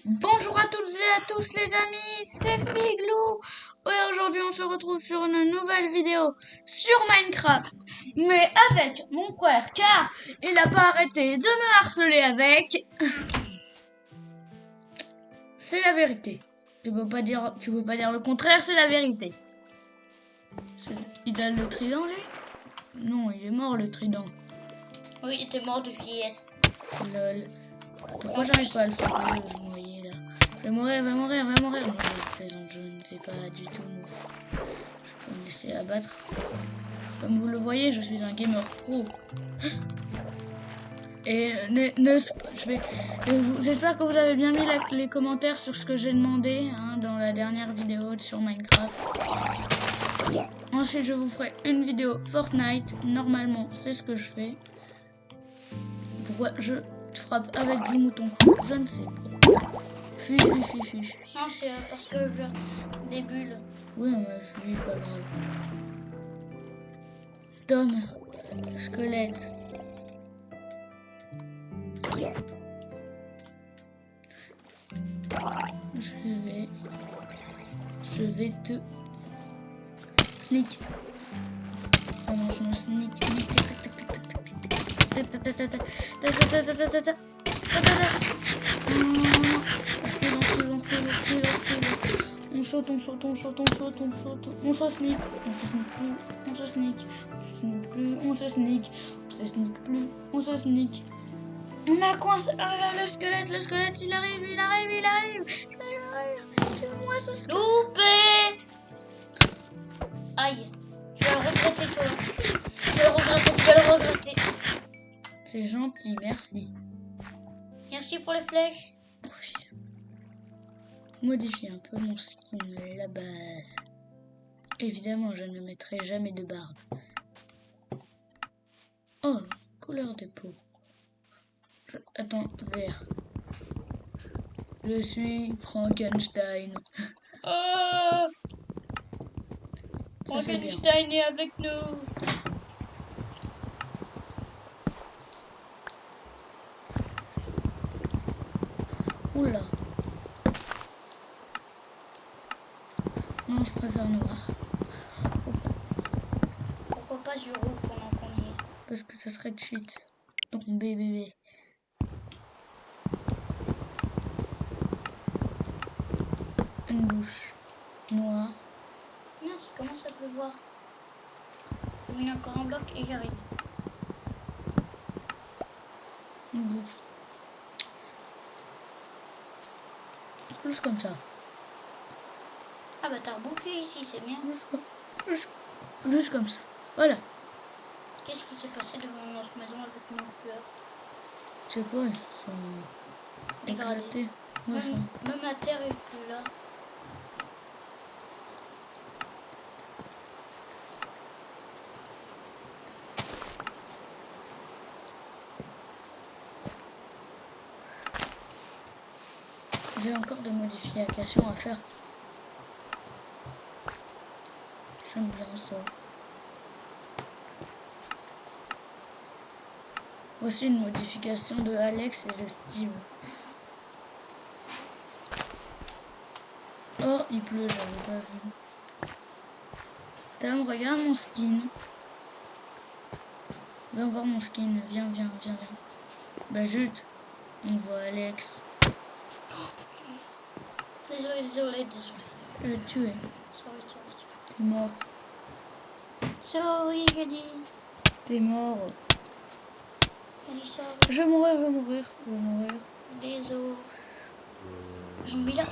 Bonjour à toutes et à tous les amis, c'est Figlou et aujourd'hui on se retrouve sur une nouvelle vidéo sur Minecraft, mais avec mon frère car il n'a pas arrêté de me harceler avec. C'est la vérité. Tu peux pas dire le contraire, c'est la vérité. Il a le trident lui? Non, il est mort le trident. Oui, il était mort de vieillesse. Lol. Pourquoi j'arrive pas à le frapper? Je me voyais là. Je vais mourir. Non, je plaisante, je ne vais pas du tout mourir. Je peux me laisser abattre. Comme vous le voyez, je suis un gamer pro. Et j'espère que vous avez bien mis les commentaires sur ce que j'ai demandé dans la dernière vidéo sur Minecraft. Ensuite, je vous ferai une vidéo Fortnite. Normalement, c'est ce que je fais. Pourquoi je frappe avec du mouton cru? Je ne sais pas. Fuis. Non, c'est parce que je veux des bulles. Oui, mais fuis, pas grave. Tom, squelette. Je vais te sneak. Oh non, je me sneak. On saute. On se sneak. On se sneak plus. On se sneak. On se sneak plus. On se sneak plus. On se sneak. On a coincé. Ah, le squelette, il arrive. Tue-moi ce squelette. Loupé. Aïe. Tu vas le regretter, toi. Tu vas le regretter. C'est gentil, merci. Merci pour les flèches. Profil. Modifie un peu mon skin, la base. Évidemment, je ne mettrai jamais de barbe. Oh, couleur de peau. Attends, vert. Je suis Frankenstein. Oh, Ça, c'est bien. Frankenstein est avec nous. Oula. Non, je préfère noir. Pourquoi pas du rouge pendant qu'on y est? Parce que ça serait cheat. Donc bébé. Une bouche noire. Non, ça commence à pleuvoir. Il y a encore un bloc et j'arrive. Une bouche. Plus comme ça. Ah bah t'as rebouffé ici, c'est bien. Juste comme ça. Voilà. Qu'est-ce qui s'est passé devant notre maison avec nos fleurs? Je sais pas, ils sont éclatés. Même la terre est plus là. J'ai encore des modifications à faire. J'aime bien ça. Aussi une modification de Alex et de Steve. Oh, il pleut, j'avais pas vu. Tom, regarde mon skin. Viens voir mon skin. Viens. Bah juste, on voit Alex. Désolé. Je l'ai tué. Sorry. T'es mort. Sorry, j'ai dit. T'es mort. J'ai dit sorry. Je vais mourir. Désolé. Zombie là.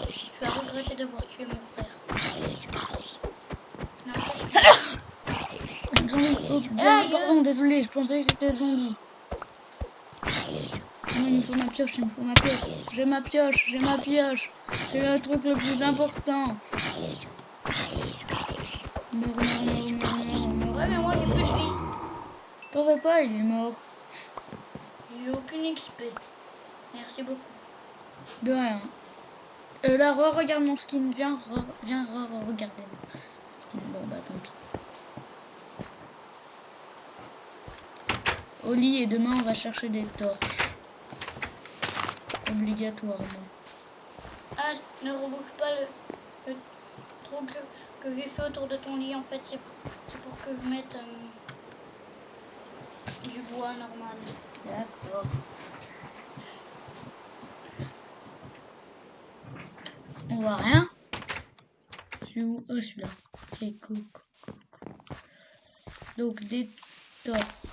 Tu vas regretter d'avoir tué mon frère. Non, qu'est-ce que... Zombie. Oh, pardon, désolé, je pensais que c'était zombie. Non, il me faut ma pioche. J'ai ma pioche. C'est le truc le plus important. Meurs. Ouais, mais moi j'ai plus de vie. T'en fais pas, il est mort. J'ai aucune XP. Merci beaucoup. De rien. Là, regarde mon skin. Viens regarder. Bon, bah tant pis. Au lit et demain on va chercher des torches. obligatoirement. Ah, ne rebouche pas le trou que j'ai fait autour de ton lit. En fait, c'est pour que je mette du bois normal. D'accord. On voit rien. C'est où? Oh, celui-là. Ok, cool. Donc, des torches.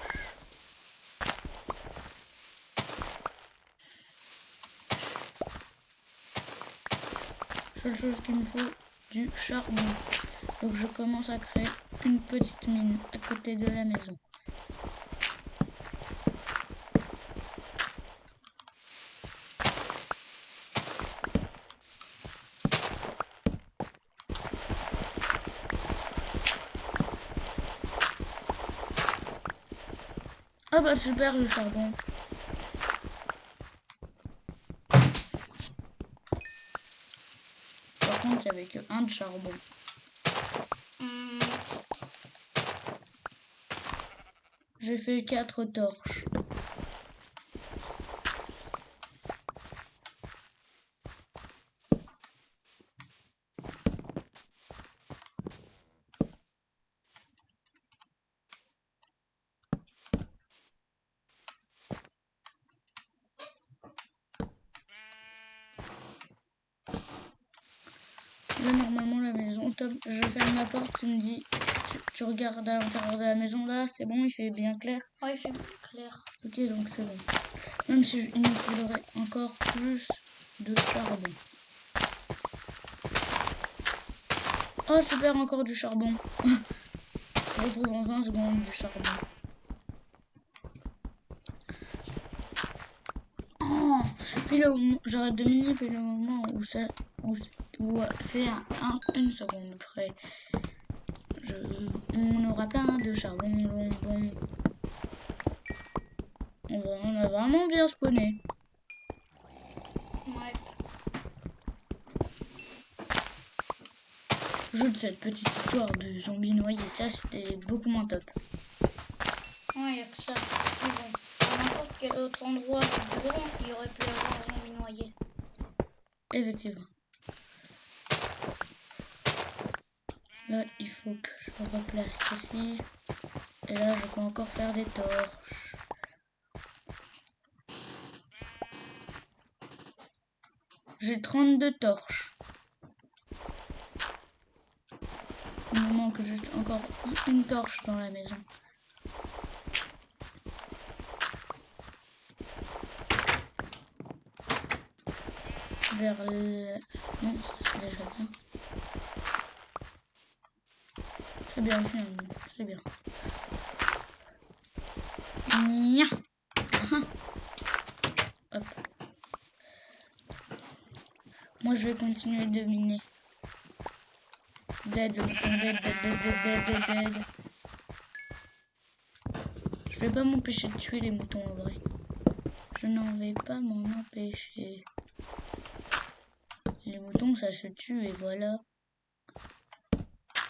Seule chose qu'il me faut, du charbon. Donc, je commence à créer une petite mine à côté de la maison. Ah bah super le charbon. Par contre, il n'y avait que un de charbon. J'ai fait 4 torches. Là, normalement, la maison, top. Je ferme la porte, tu me dis, tu regardes à l'intérieur de la maison, là, c'est bon, il fait bien clair. Ouais, il fait clair. Ok, donc c'est bon. Même si il nous faudrait encore plus de charbon. Oh, super, encore du charbon. On retrouve en 20 secondes du charbon. Oh, puis là, j'arrête de miner, puis le moment où c'est à 1 seconde près. On aura plein de charbon. Bon. On a vraiment bien spawné. Ouais. Juste cette petite histoire de zombies noyés, ça c'était beaucoup moins top. Ouais, il n'y a que ça. Mais bon, à n'importe quel autre endroit du monde, il y aurait pu avoir un zombie noyé. Effectivement. Là, il faut que je replace ceci. Et là, je peux encore faire des torches. J'ai 32 torches. Il me manque juste encore une torche dans la maison. Vers le... Non, ça c'est déjà bien. C'est bien finalement, c'est bien. Nya. Hop. Moi je vais continuer de miner. Dead le mouton, dead. Je vais pas m'empêcher de tuer les moutons en vrai. Je n'en vais pas m'en empêcher. Les moutons ça se tue et voilà.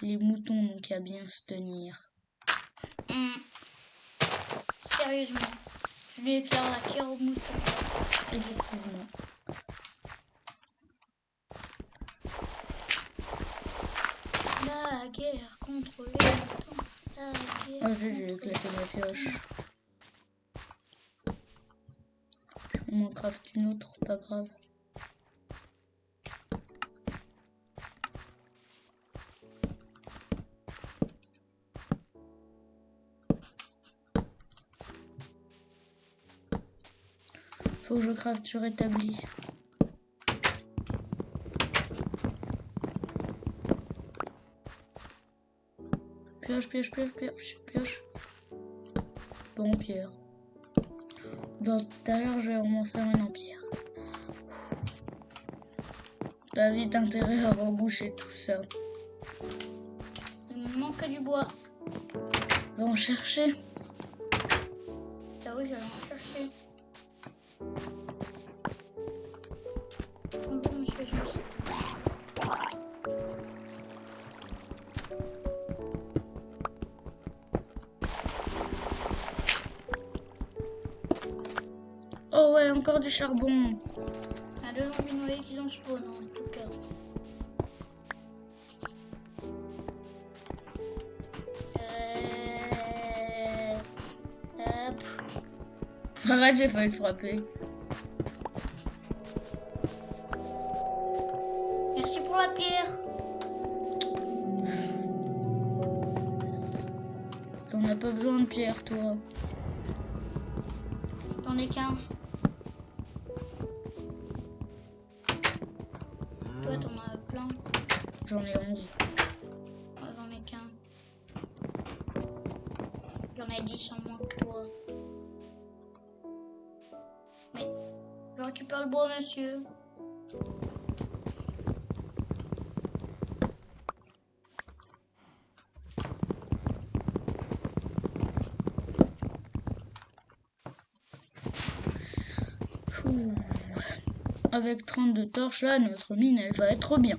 Les moutons n'ont qu'à bien se tenir. Sérieusement, tu lui éclaires la pierre au mouton. Effectivement. La guerre contre les moutons. La guerre Oh j'ai éclaté ma pioche. Je m'en craft une autre, pas grave. Faut que je craft sur établi. Pioche. Bon, pierre. Dans tout à l'heure, je vais vraiment faire une en pierre. T'as vite intérêt à reboucher tout ça. Il me manque du bois. Va en chercher. Ah oui, j'allais en chercher. Bonjour, monsieur Jean. ouais, encore du charbon. Il y a 2 zombies noyés qui ont spawn en tout cas. Hop. Arrête, j'ai failli te frapper. Merci pour la pierre. T'en as pas besoin de pierre, toi. J'en ai qu'un. Toi, t'en as plein. J'en ai 11. Moi, j'en ai qu'un. J'en ai 10 en moins que toi. Mais je récupère le bois, monsieur. Ouh. Avec 32 torches, là, notre mine, elle va être trop bien.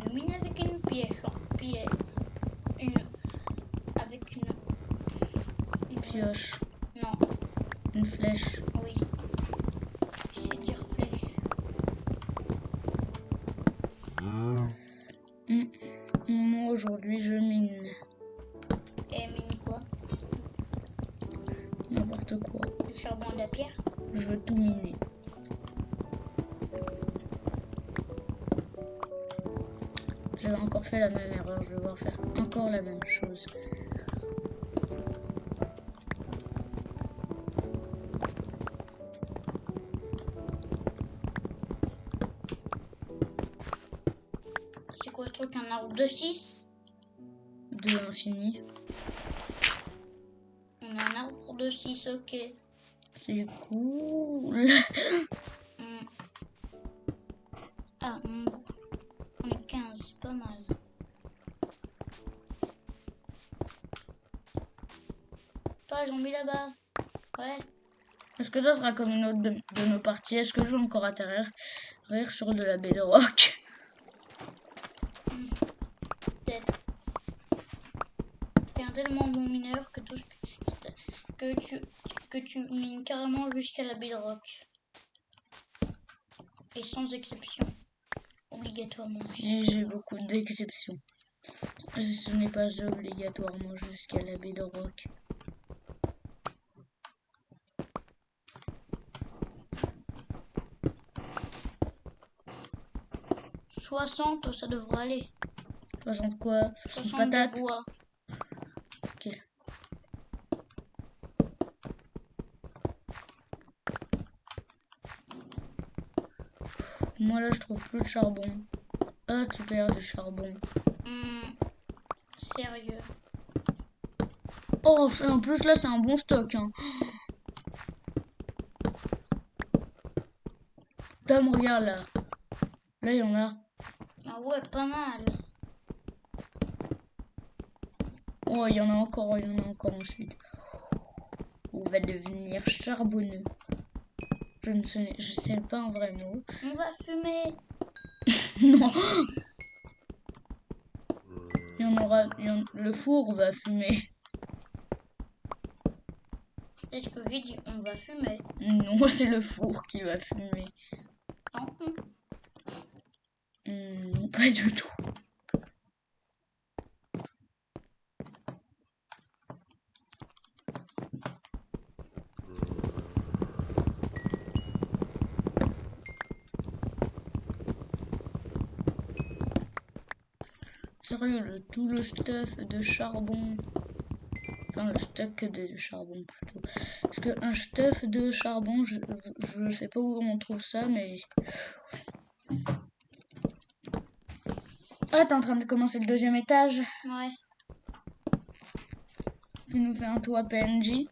Je mine avec une pièce. Avec une Pioche, Non, une flèche. oui. C'est dire flèche. Moi, aujourd'hui, je mine Et mine quoi? n'importe quoi. Du charbon et de la pierre? Je veux tout miner. J'avais encore fait la même erreur, je vais devoir faire encore la même chose. C'est quoi ce truc? Un arbre de 6? De l'infini. On a un arbre de 6, ok. C'est cool. Ah, on est 15, c'est pas mal. Pas zombie là-bas. Ouais. Est-ce que ça sera comme une autre de nos parties? Est-ce que je vais encore atterrir sur de la bedrock? Peut-être. T'es un tellement bon mineur que tu mines carrément jusqu'à la bedrock. Et sans exception. Obligatoirement. Si, j'ai beaucoup d'exceptions. Ce n'est pas obligatoirement jusqu'à la bedrock. « 60, ça devrait aller. 60 quoi? 60 60 patates? de bois. Ok. Moi là je trouve plus de charbon. Ah tu perds du charbon. Sérieux. Oh en plus là c'est un bon stock hein. Tom regarde là. Là il y en a. Ah ouais, pas mal. Oh il y en a encore ensuite. On va devenir charbonneux. Je sais pas un vrai mot. On va fumer. Non. Le four va fumer. Est-ce que j'ai dit on va fumer? Non, c'est le four qui va fumer. Non. Non, pas du tout. Sérieux, tout le stuff de charbon. Enfin, le stock de charbon plutôt. Parce qu'un stuff de charbon, je sais pas où on trouve ça, mais... Ah, t'es en train de commencer le 2e étage. Ouais. Tu nous fais un toit PNJ.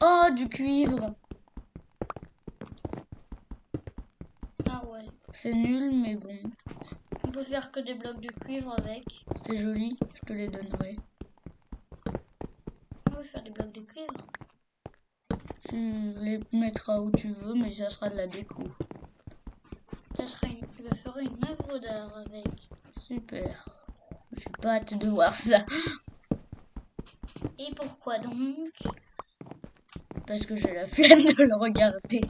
Oh, du cuivre. Ah ouais. C'est nul, mais bon. On peut faire que des blocs de cuivre avec. C'est joli, je te les donnerai. On peut faire des blocs de cuivre. Tu les mettras où tu veux, mais ça sera de la déco. Je ferai une œuvre d'art avec. Super. J'ai pas hâte de voir ça. Et pourquoi donc? Parce que j'ai la flemme de le regarder.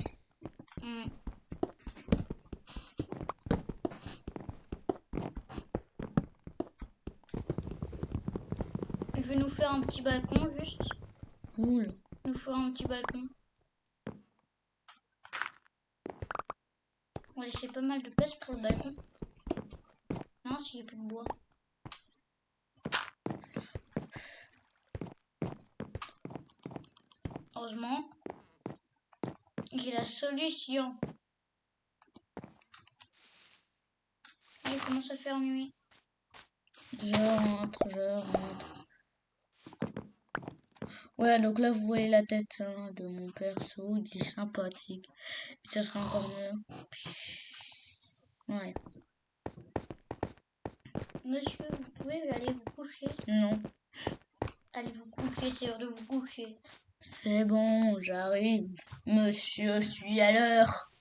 Je vais nous faire un petit balcon juste. Cool. Nous faire un petit balcon. On va laisser pas mal de place pour le balcon. Non, s'il n'y a plus de bois. Heureusement, j'ai la solution. Et il commence à faire nuit. Je rentre. Ouais, donc là, vous voyez la tête de mon perso. Il est sympathique. Et ça sera encore mieux. Ouais. Monsieur, vous pouvez aller vous coucher? Non. Allez vous coucher, c'est l'heure de vous coucher. C'est bon, j'arrive. Monsieur, je suis à l'heure.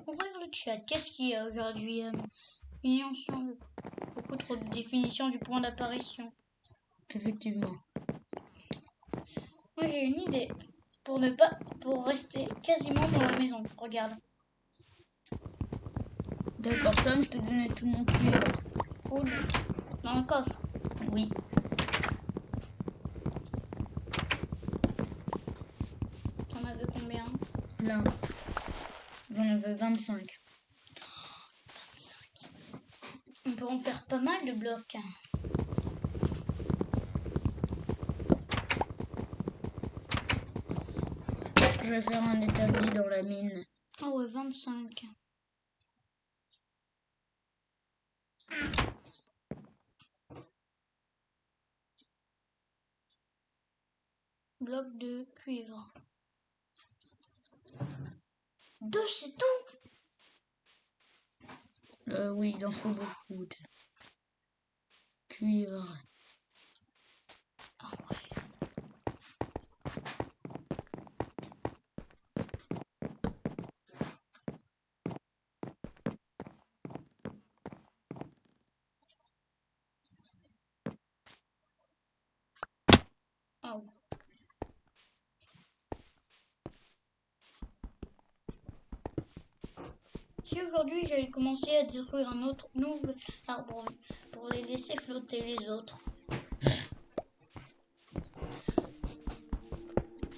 Ouvrir le chat. Qu'est-ce qu'il y a aujourd'hui? Unis ensemble. Beaucoup trop de définition du point d'apparition. Effectivement. Moi j'ai une idée. Pour rester quasiment dans la maison. Regarde. D'accord, Tom, je t'ai donné tout mon cuivre. Cool. Dans le coffre. Oui. T'en avais combien? Plein. J'en avais 25. 25. On peut en faire pas mal de blocs. Je vais faire un établi dans la mine. Ah ouais, 25. Bloc de cuivre. 2, c'est tout? Oui, il en faut beaucoup. Cuivre. Ah ouais. Oh. Si aujourd'hui j'allais commencer à détruire un autre nouvel arbre pour les laisser flotter les autres.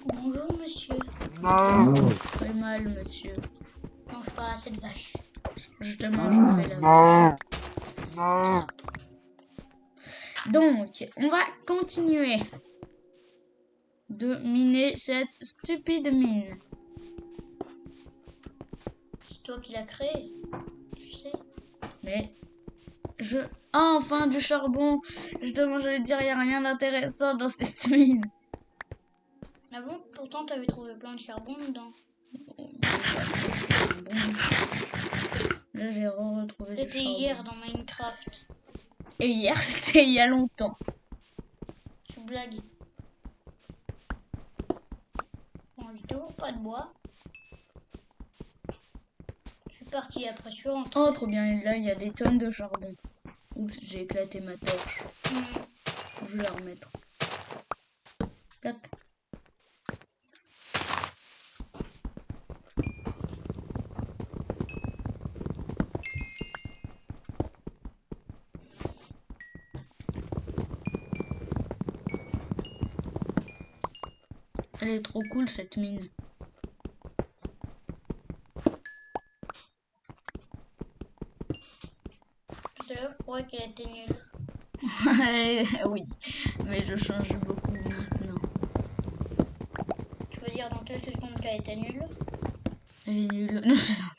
Bonjour monsieur. Très mal, monsieur. Non, je parle à cette vache. Justement, je fais la vache. Tiens. Donc, on va continuer de miner cette stupide mine. C'est toi qui l'as créé, tu sais. Mais Ah, enfin, du charbon. Justement, j'allais dire, il n'y a rien d'intéressant dans cette mine. Ah bon? Pourtant, t'avais trouvé plein de charbon dedans. Là, j'ai retrouvé du C'était charbon. hier dans Minecraft. Et hier, c'était il y a longtemps. Tu blagues. Bon, j'ai toujours pas de bois. Je suis parti après, je suis rentré. Oh, trop bien. Et là, il y a des tonnes de charbon. Oups, j'ai éclaté ma torche. Je vais la remettre. Tac. Elle est trop cool, cette mine. Tout à l'heure, je croyais qu'elle était nulle. Oui, mais je change beaucoup maintenant. Tu veux dire dans quelques secondes qu'elle était nulle? Elle est nulle. Non, je plaisante.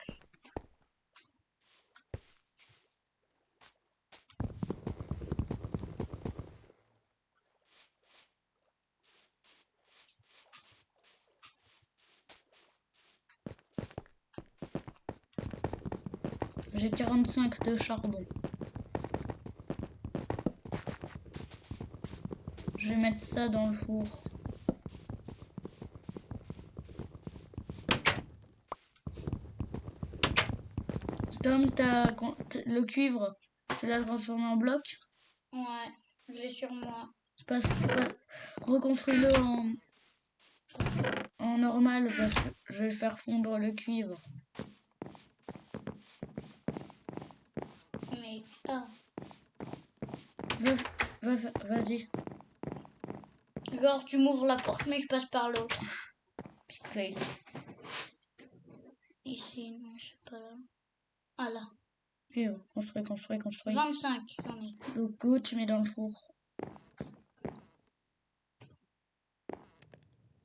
J'ai 45 de charbon. Je vais mettre ça dans le four. Tom, le cuivre, tu l'as transformé en bloc. Ouais, je l'ai sur moi. Reconstruis-le en normal parce que je vais faire fondre le cuivre. Mais... Ah. Vas-y. Genre, tu m'ouvres la porte, mais je passe par l'autre. Big fail. Ici, non, je sais pas là. Ah là. Cuivre, construis. 25, j'en ai. Donc, go, tu mets dans le four.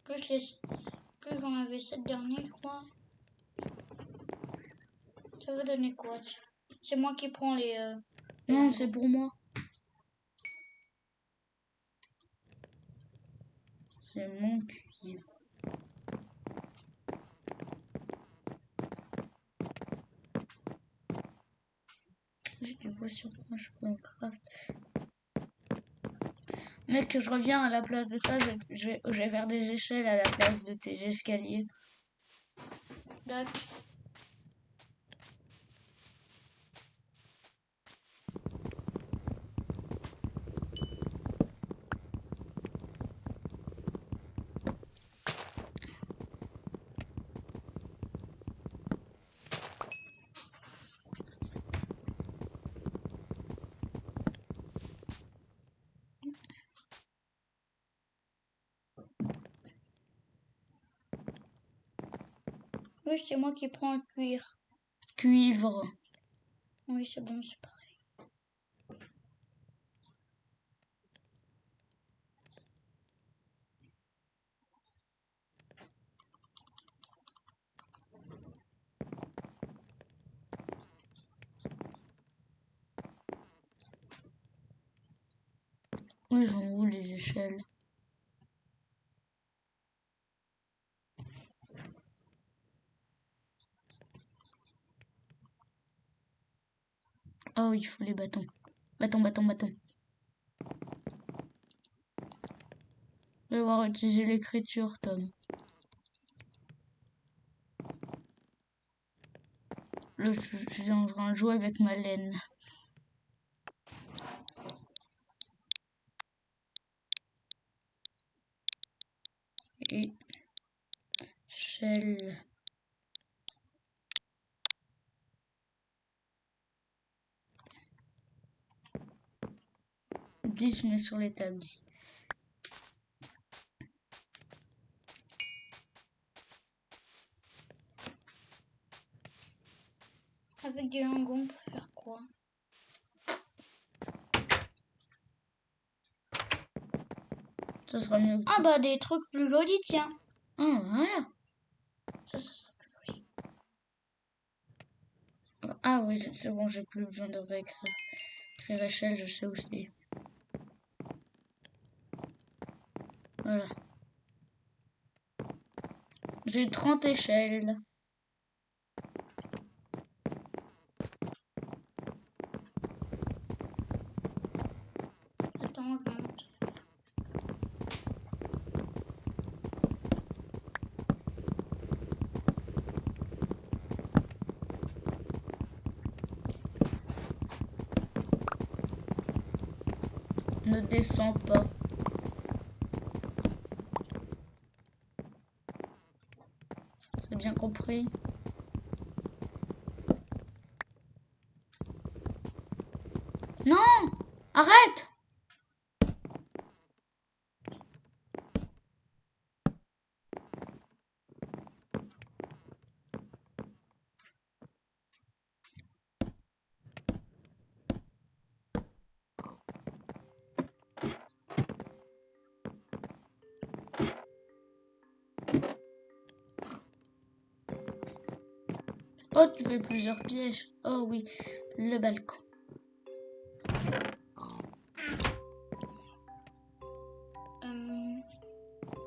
Plus j'en avais 7 derniers, je crois. Ça va donner quoi? C'est moi qui prends les... Non, c'est pour moi. C'est mon cuivre. J'ai du bois sur moi, je peux en craft. Mec, je reviens à la place de ça, je vais faire des échelles à la place de tes escaliers. D'accord. Oui, c'est moi qui prends le cuir. Cuivre. Oui, c'est bon, c'est pareil. Oui, j'en roule les échelles. Oh, il faut les bâtons. Bâton. Je vais devoir utiliser l'écriture, Tom. Là, je suis en train de jouer avec ma laine. Et... Shell. 10 mais sur l'établi. Avec des langons pour faire quoi? Ça sera mieux que Ah bah des trucs plus jolis, tiens. Ah, voilà. Ça sera plus joli. Ah oui, c'est bon, j'ai plus besoin de réécrire échelle, je sais où c'est. Voilà. J'ai 30 échelles. Attends, je monte. Ne descends pas. C'est bien compris. Non! Arrête! Oh, tu fais plusieurs pièges. Oh oui, le balcon.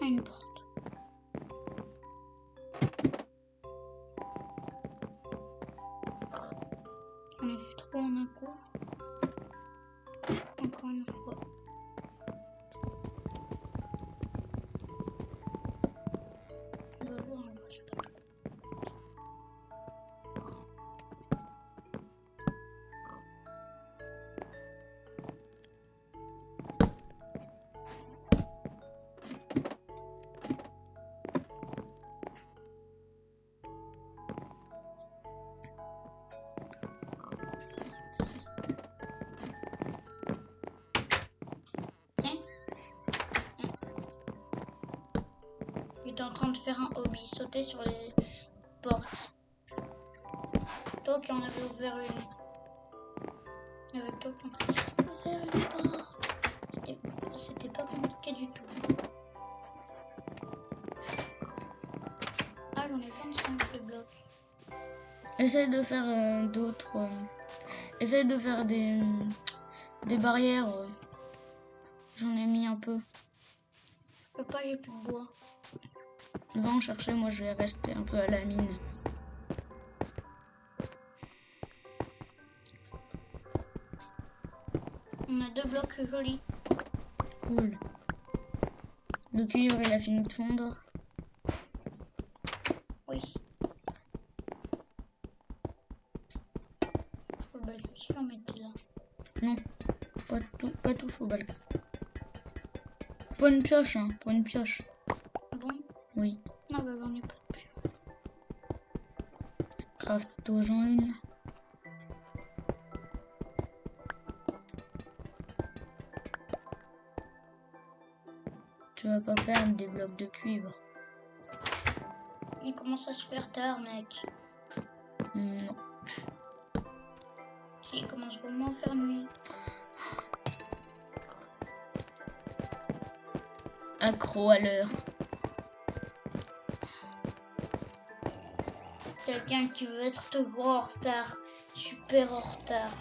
Une porte. fois en un coup. Encore une fois. On va voir, je sais pas trop. Il est en train de faire un hobby, sauter sur les portes. Toi qui en avais ouvert une. Avec toi qui en avais ouvert une porte. C'était pas compliqué du tout. Ah, j'en ai 25 de blocs. Essaye de faire d'autres. Essaye de faire des barrières. J'en ai mis un peu. Papa, j'ai plus de bois. Va en chercher, moi je vais rester un peu à la mine. On a 2 blocs, c'est joli. Cool. Le cuivre il a fini de fondre. Oui. Faut le balai aussi qu'on mettait là. Non, pas tout chaud balcon. Faut une pioche, hein, faut une pioche. Ah bon? Oui. Non, bah j'en ai pas de pioche. Craft-toi-en une. Tu vas pas perdre des blocs de cuivre. Il commence à se faire tard, mec. Non. Si, il commence vraiment à faire nuit. Accro à l'heure. Quelqu'un qui veut être toujours en retard. Super en retard.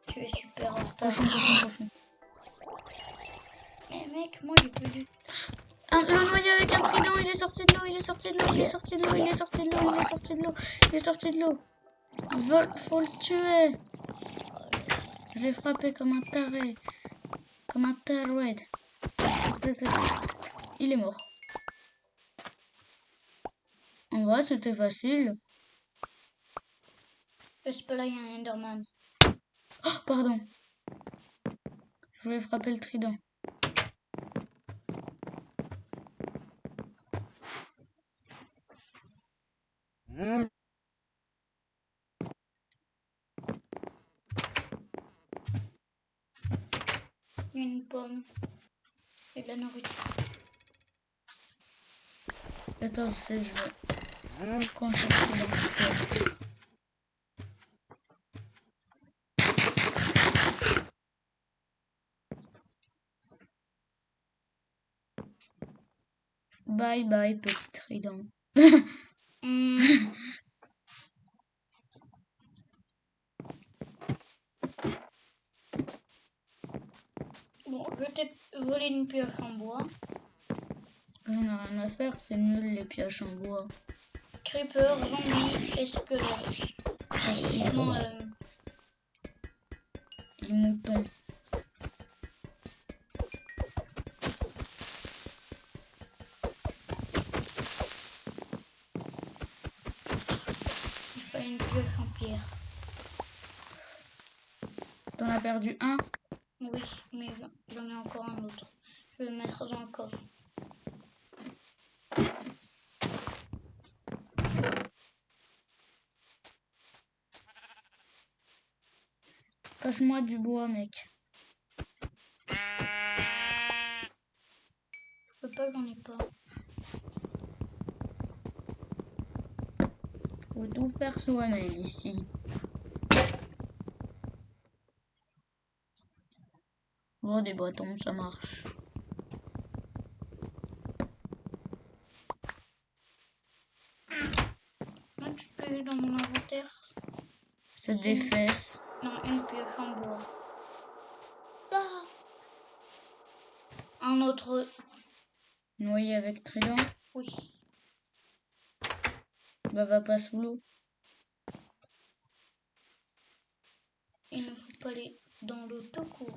Tu es super en retard. Cochon. Mais mec, moi j'ai plus du... Le noyé avec un trident, il est sorti de l'eau, il est sorti de l'eau, il est sorti de l'eau, il est sorti de l'eau, il est sorti de l'eau, il est sorti de l'eau. Faut le tuer. Je l'ai frappé comme un taré. Comme un tarouette. Il est mort. En vrai, c'était facile. C'est pas là, il y a un Enderman. Oh, pardon. Je voulais frapper le trident. Il y a une pomme. Et de la nourriture. Attends, je sais, je vais concentrer dans ce terre. Bye bye, petit trident. Bon, je t'ai volé une pioche en bois. J'en ai rien à faire, c'est nul les pioches en bois. Creeper, zombie et squelette. Parce qu'ils Non, les moutons. il fallait une pioche en pierre. T'en as perdu un? Oui, mais j'en ai encore un autre. Je vais le mettre dans le coffre. Passe-moi du bois, mec. Je peux pas, j'en ai pas. Faut tout faire soi-même ici. Oh, des bâtons, ça marche. Moi, tu peux dans mon inventaire. C'est des fesses. Non, une pioche en bois. Ah, un autre. Noyé avec trident. Oui. Bah, va pas sous l'eau. peut aller dans l'eau tout court.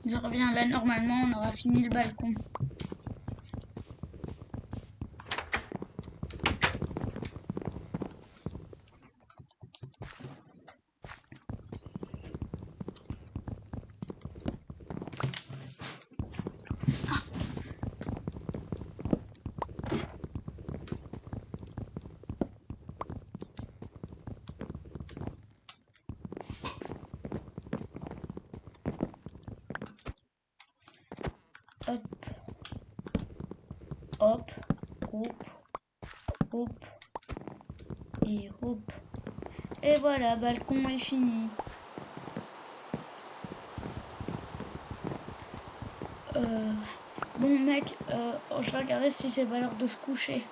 Je reviens là, normalement, on aura fini le balcon. Hop. Hop. Hop. Hop. Et hop. Et voilà, balcon est fini. Bon mec, je vais regarder si c'est pas l'heure de se coucher.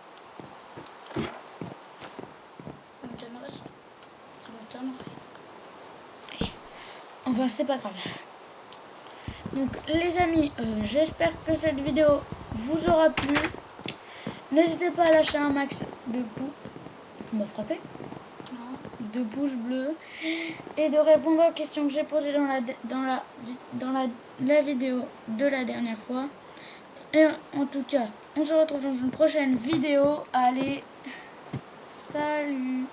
Enfin, c'est pas grave. Donc les amis, j'espère que cette vidéo vous aura plu. N'hésitez pas à lâcher un max de pouces. Tu m'as frappé? Non. De pouces bleus. Et de répondre aux questions que j'ai posées dans la vidéo de la dernière fois. Et en tout cas, on se retrouve dans une prochaine vidéo. Allez, salut!